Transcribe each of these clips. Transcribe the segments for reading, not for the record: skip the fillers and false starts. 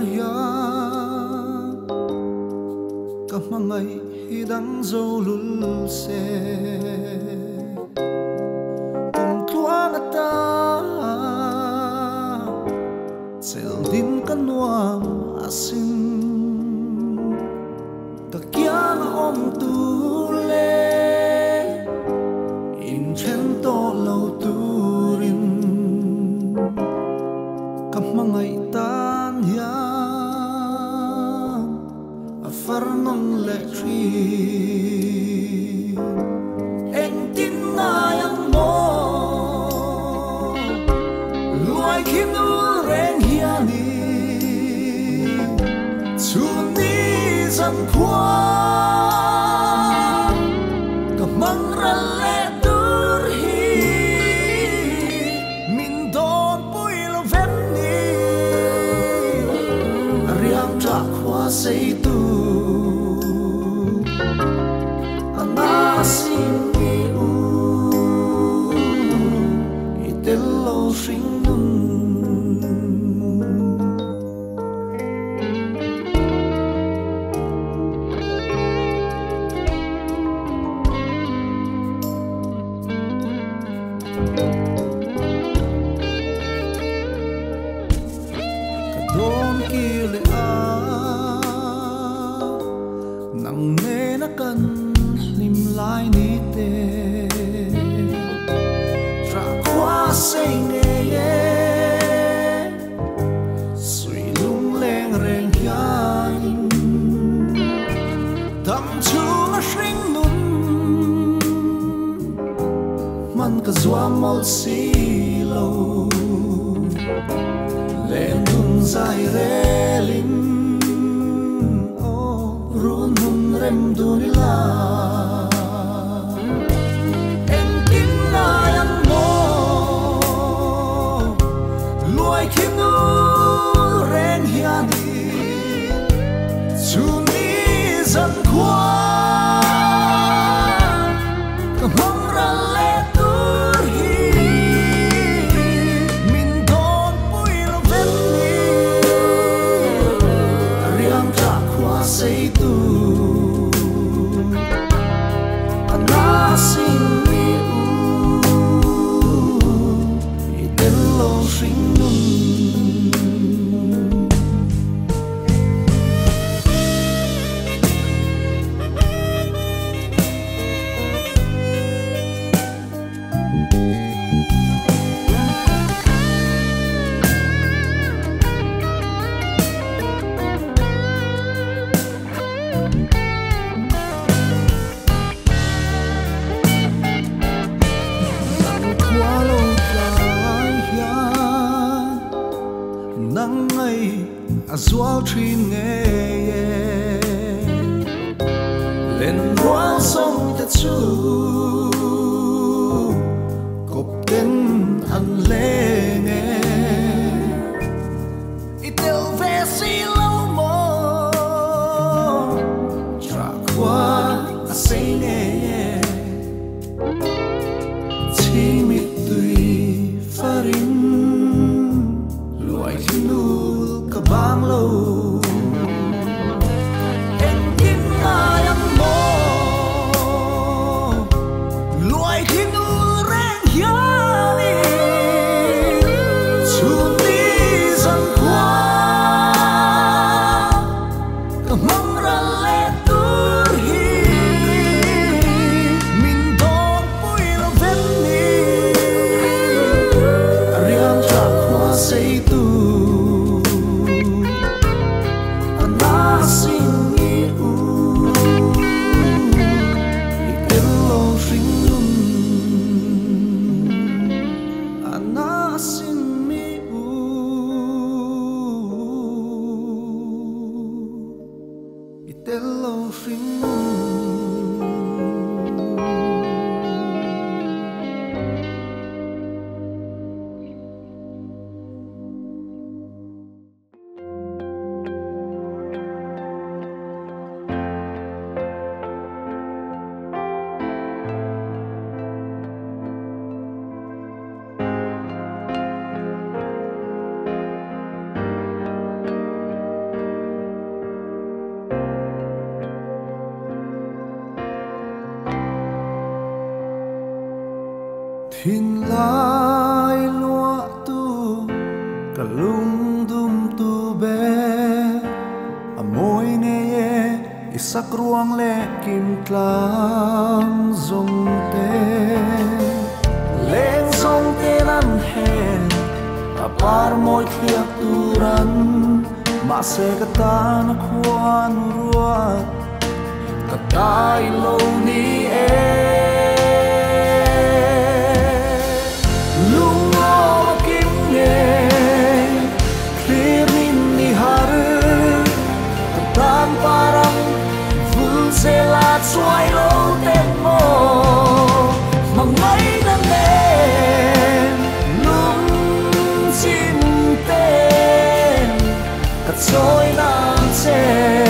ya ka mangai hidang zo lul se kum tuang ata sel din kanuam asin takyang om tu le in chen to lo turin ka mangai tan ya farnong le tri en tin na yang mo luai kim nu ren hiani chu ni zan kwa ka mang ra le dur hi min don pui lo ven ni riang tra kwa sei tu nang ne na kan lim lai ni te tra kwa sei ne ye sui lung leng reng yan tam chu ma shring nun man ka zwa mol si lo le nun zai re lim rem du ni la en tin na yang mo luai kim nu ren hiani chu ni zan kwa ka hong ra le tur hi min don pui lo ven ni riang tra kwa sei tu sing me I del lo sing nun azwal trin nge len wal song ta chu kop ten an le nge itel ve si lo mo tra kwa a sei nge chi mi tui farin luai nu bang lo en kim na yang mo luai kim nu ren hiani chu ni zan kwa ka mang ra le tur hi min don pui lo ven ni riang tra kwa sei tu sing me Thiên lai lúa tu cả lung dum tu bé môi nghe isak ruang le kim tlang zong te leng zong te nan hen apar moi khiak turan ma se kata na khuan ruat katai lo ni xoay lố tên mô mà mấy năm đêm lung chim tên cắt trôi nam chê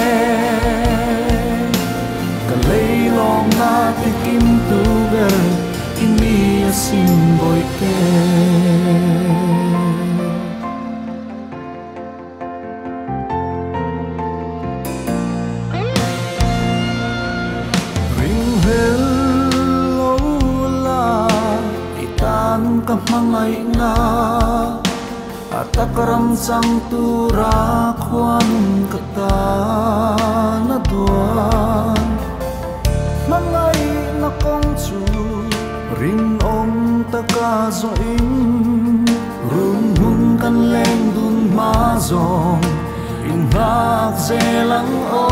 cả lấy lòng na thì kim tu bê in mi xin bồi tên mangai na atakaram sang tura khuan kata na duan mangai na kong chu ring om taka zo in run hun kan leng dun ma zong in hak zelang o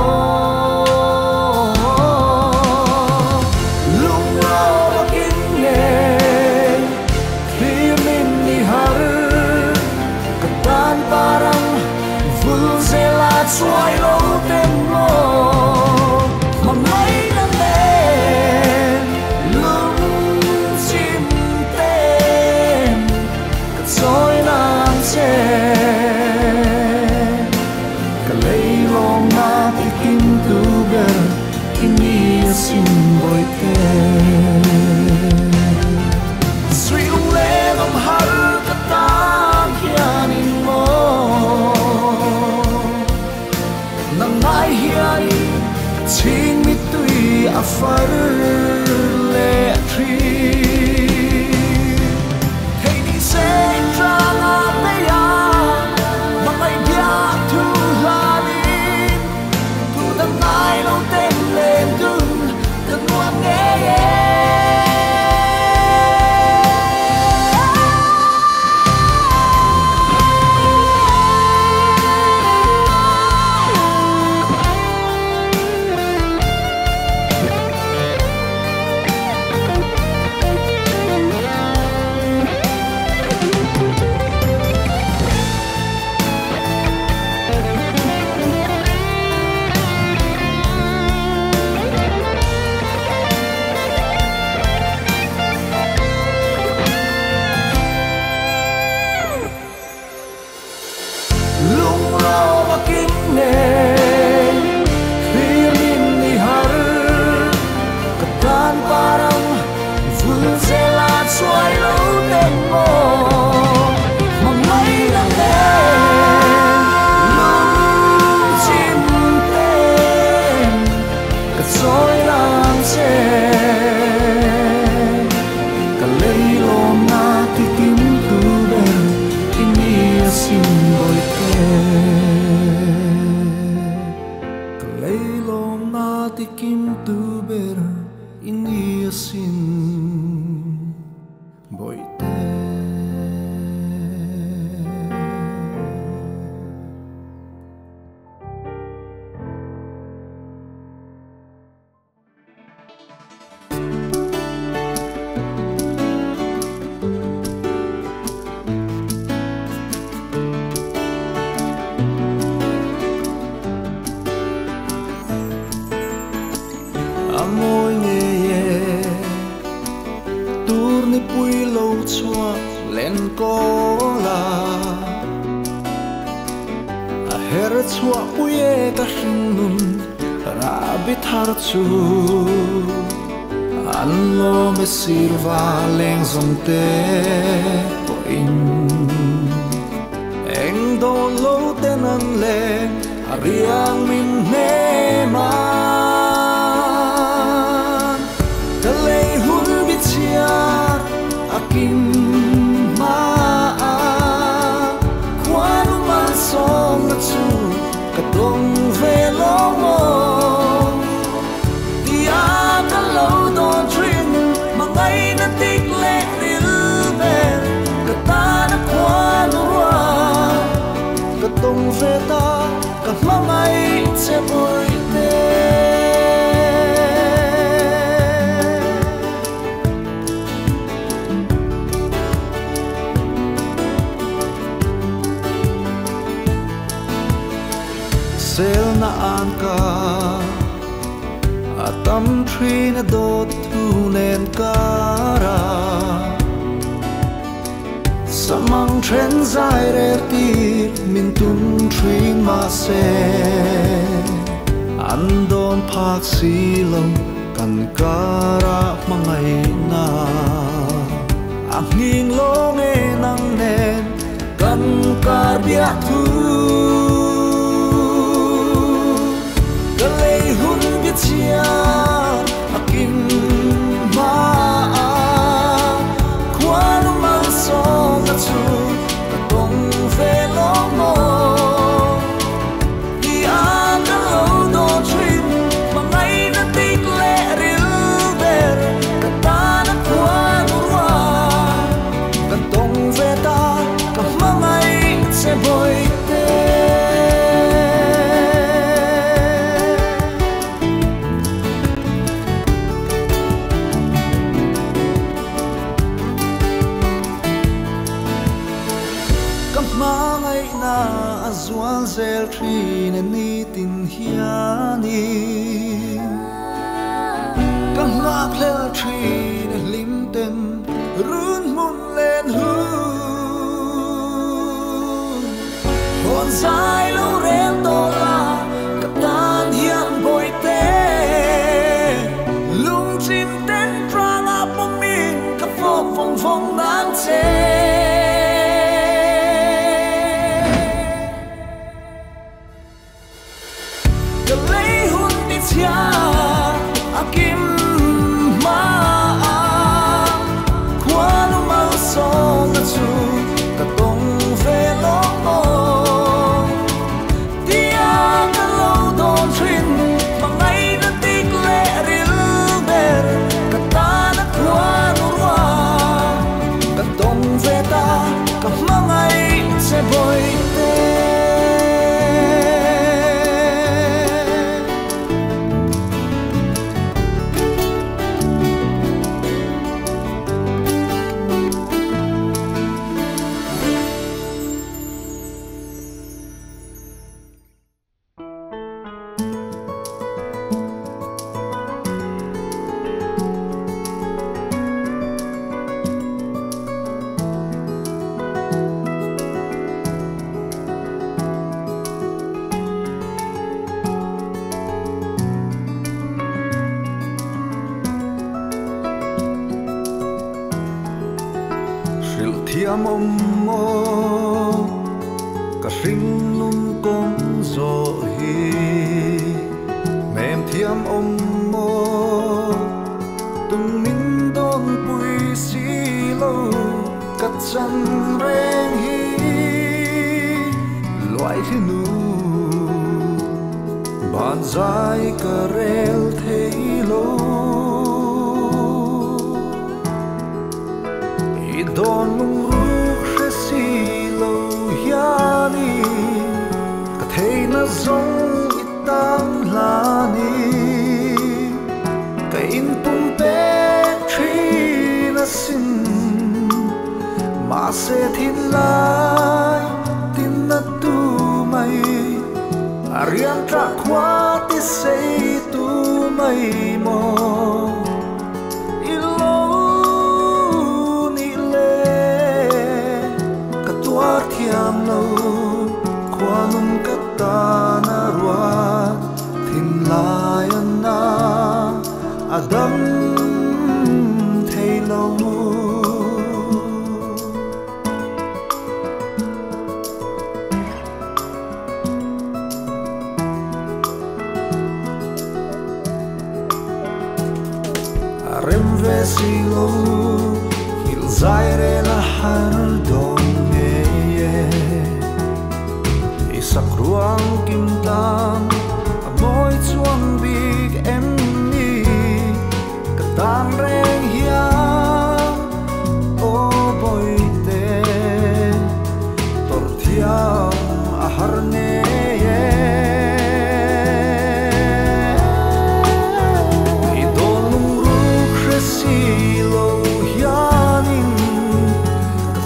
xoay lố tên mô mà mấy năm đêm lung chim tên cắt trôi nam chê cả lấy lòng na thì kim tu bê kim ni xin bồi tên suy ung lê ngom haru kata kia nin mô nai hiai chin mi tui afar le tri hey ni se tra na me ya ma mai dia tu la ni tu da nai lo ten lên dun da nuam nghe xoay lố tên mô mà mấy năm đêm lung chim tên cắt trôi nam chê cả lấy lòng na thì kim tu bê in mi xin bồi tên cả lấy lòng na thì kim tu bê in mi xin bồi tên môi nghe tour ni pui lâu chua lên có là her chua pui ta hin nun ra bit har chu an lo me sirva leng zong te po in eng do lo ten an le ariang min ne ma an ka atam trin dot thu nen kara samang tren zai re ti min tun trin ma se an don phak si lo kan kara mangai na ang ning lo nge nang nen kan kar bia thu galei hun bia chia akim ma quan mang song na chu ta tong ve lo mo di a ka lo do trim ma ngai na tik le ril der ka ta na quan wa ka tong ve ta ka ma ngai se boy te mangai na azuan zel trin ni tin hiani kan lak le trin lim ten run mun len hu hon sai lo rem to la ka tan hian boy te lung chin ten trang a pom min ka phong phong phong nan che akim ma quan mang song na chu ka tong ve lo mo dia ka lo don trin ma ngai na tik le ril ber ka ta na quan wa ka tong ve ta ka ma ngai se boy te thiam mo ka ring lum kom zo hi mem thiam mo tung min don pui si lo ka chan reng hi loi thi nu ban zai ka rel thei lo i don lung yani ka thei na zong itang la ni ka in pum pe tri na sin ma se thin lai tin na tu mai arian tra khwa ti sei tu mai mo thiam lo kwanum katana ruat thin lai na adam thei lo rem ve si lo hil zaire la har don sak ruang kim tang moi chuang big em ni ka tang reng hiam o boy te tor thiam a har ne i don ru kresi lo hianin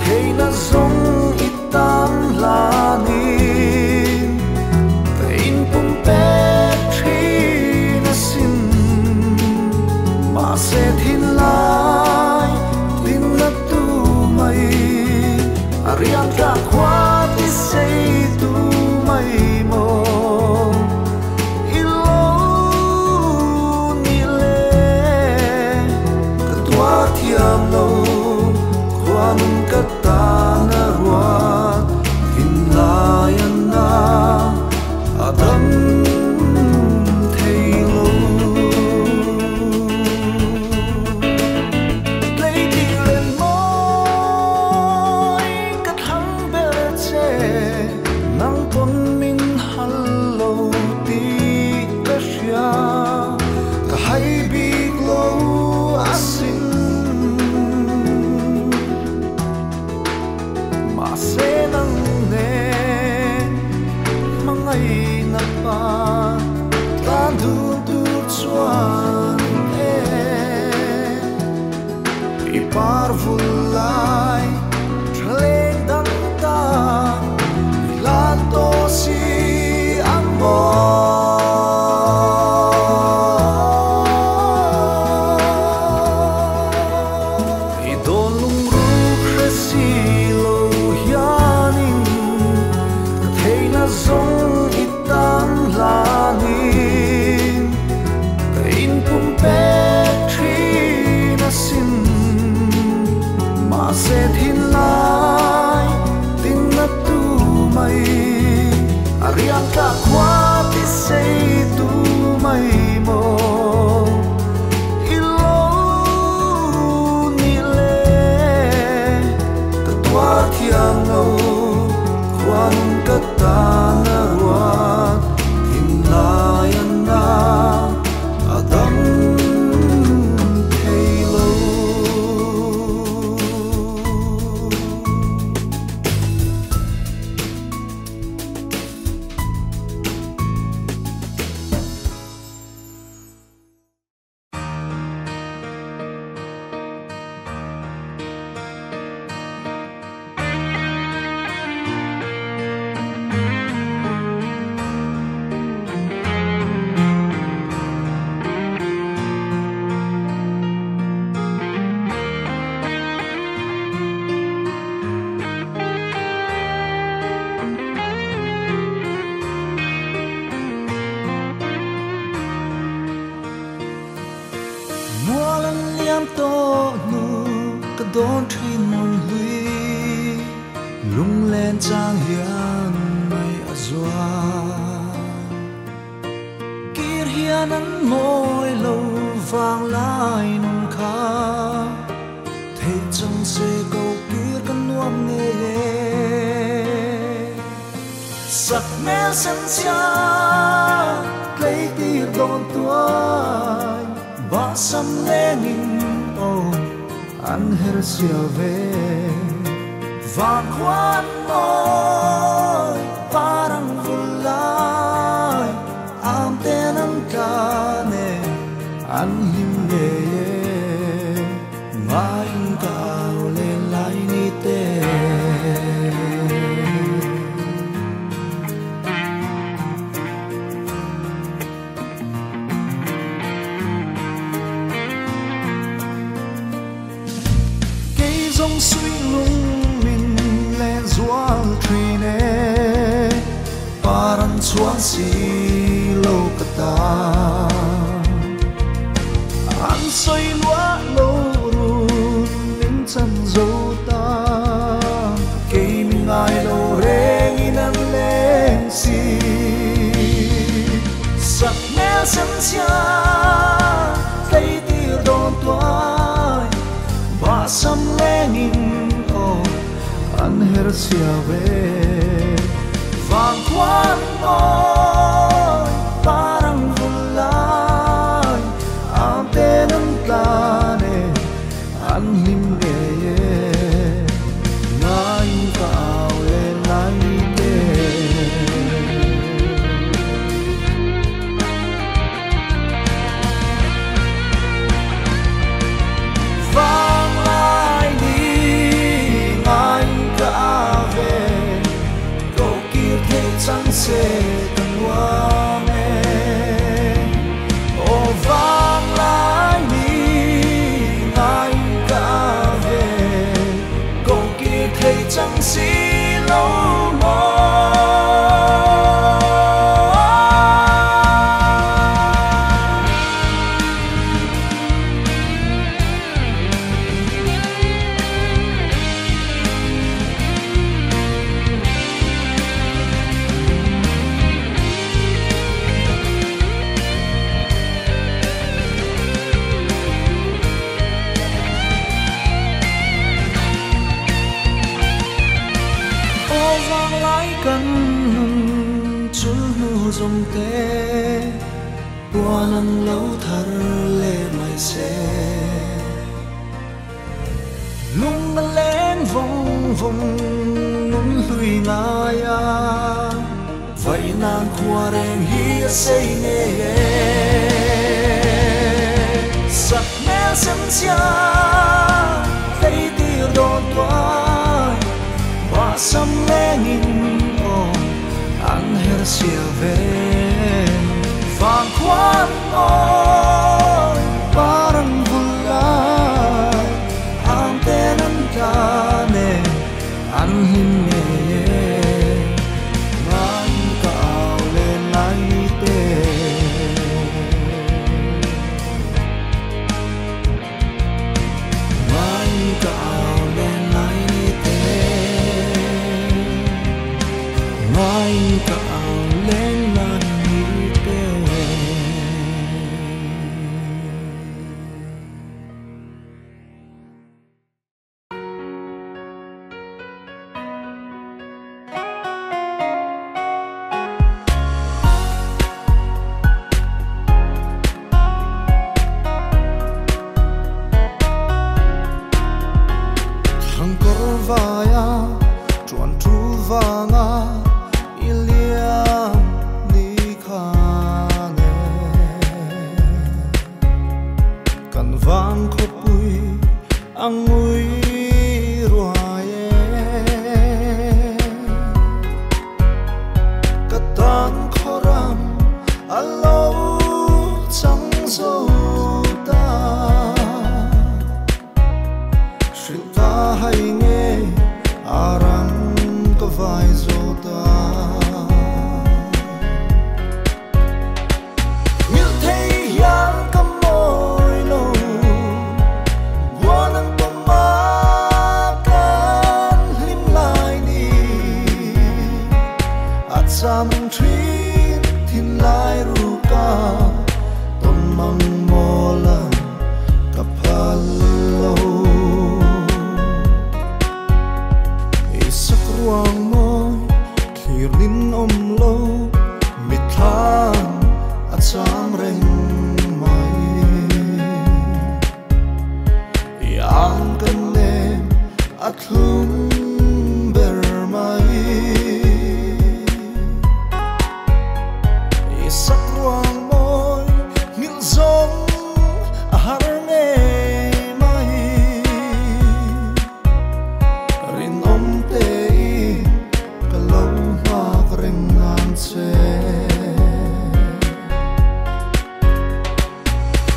thei na zong itang la ni pum riêng cả khoa thì xây tu mây mồ ilo ni lệ cả tua thiam lâu khoan cả ta na ruat in lai na adam parvulai treleng dang ta lan to si amor idolung ru kresi lo yanin theina zong itam lanin in pum pe sẽ thiên lai tin nắp tu mây riêng cả khoa thì xây tu mây mồ ilo ni lệ ta tua thiang lâu khoan cả ta na ruat tin lai na adam to nu ka don thin lui lung len chang hian mai azwa kir hian an moi lo vang lai nung kha thei chang se ko kir kan nuam ne sak mel san sia play tir don tuai ba sam lenin anh her sia ve vang khoan môi parang vulai am ten am kane an him le mai cao lên lại ni te suy lung min le zual trine paran chuan si lo kata an soi lua lo ru nin chan zo ta ke min ai lo reng in an leng si sak mel san sia tay tir don toai ba sam lenin an her sia ve vang khoan môi parang vulai am ten am plane an him ge ngai cao lên lai te chẳng sẽ từng qua mẹ ô vang lại đi ngay cả về câu kia thấy chẳng xí lâu mơ dòng tê qua nắng lâu thar lệ mai xe lung ngân lên vòng vòng nung lùi ngài vậy nàng qua đèn hi say nghe sắc mẹ sân xa thấy tia đồn toái và sầm lẽ nghìn anh her sia về vàng khoan ôi parang bulay ang tenan ka ne anh hin nghe ngan cao lên lại tê ngan cao lên lại tê ngan cao lên lại tê thằng cor vaya chuan tu vanga ilia ni khane kan vang khopui angui ruaye katan khoram alo chang zo ta Shilta hay nghe arang có vai zota Như thấy yang cầm môi lâu Qua nắng tôm má can lim lại đi At sa mong chuyên thiên lại ru ca Tôn mang mô lần kapal lâu Ruang môi thirin lâu mít than at sam reng mai yang kan nem at lum ber mai isak ruang môi mil zong har nge mai rin om te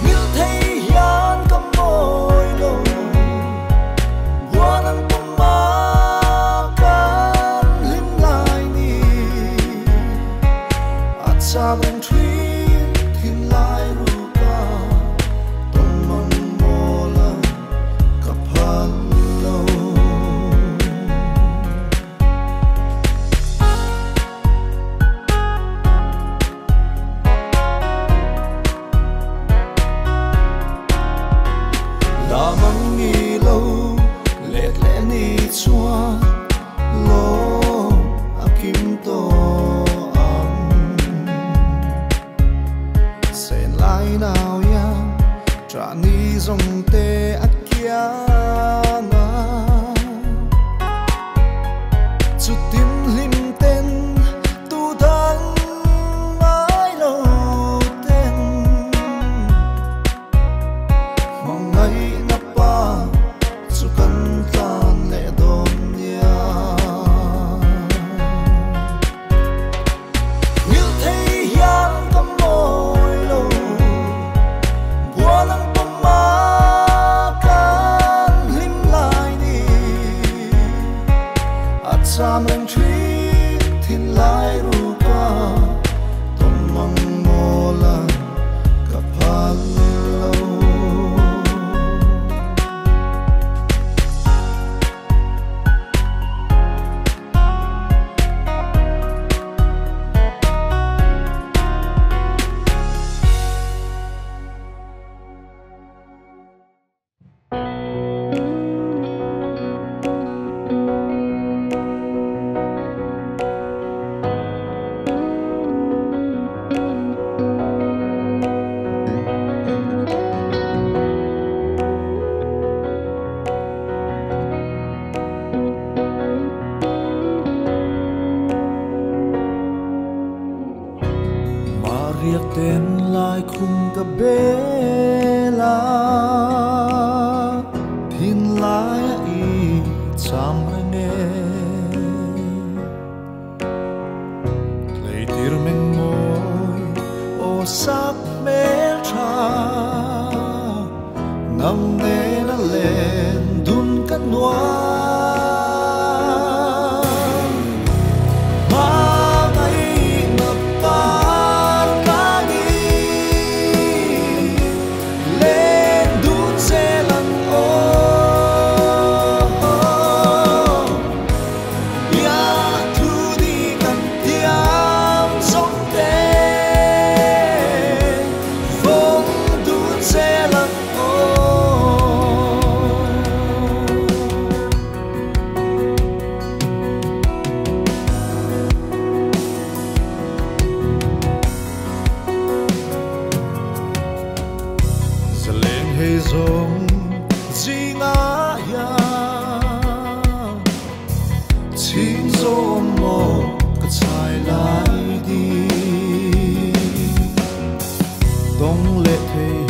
Như thấy yan cầm môi lâu Qua nắng tôm má can lim lại đi At sa bông thuyên thiên lại ru ca Tôn mong mô lần kapal lâu Lamang nghi lâu lệ lẽ ni chua lo akim to ang sen lai nào yang tra ni zong te at kia nga chu tin lim ten tu dang mai lâu ten mong ngày na pa chu kan tan le don sam lang tree thin lai ru ka tom mang mola kapal lo riêng tên lại khung cà bê la thiên lai y chăm nghe lấy tir mình môi ô sắc mê cha nằm nê na lên đun cắt noa hei zong zinga ya ching zo mo ka chai lai di dong le thei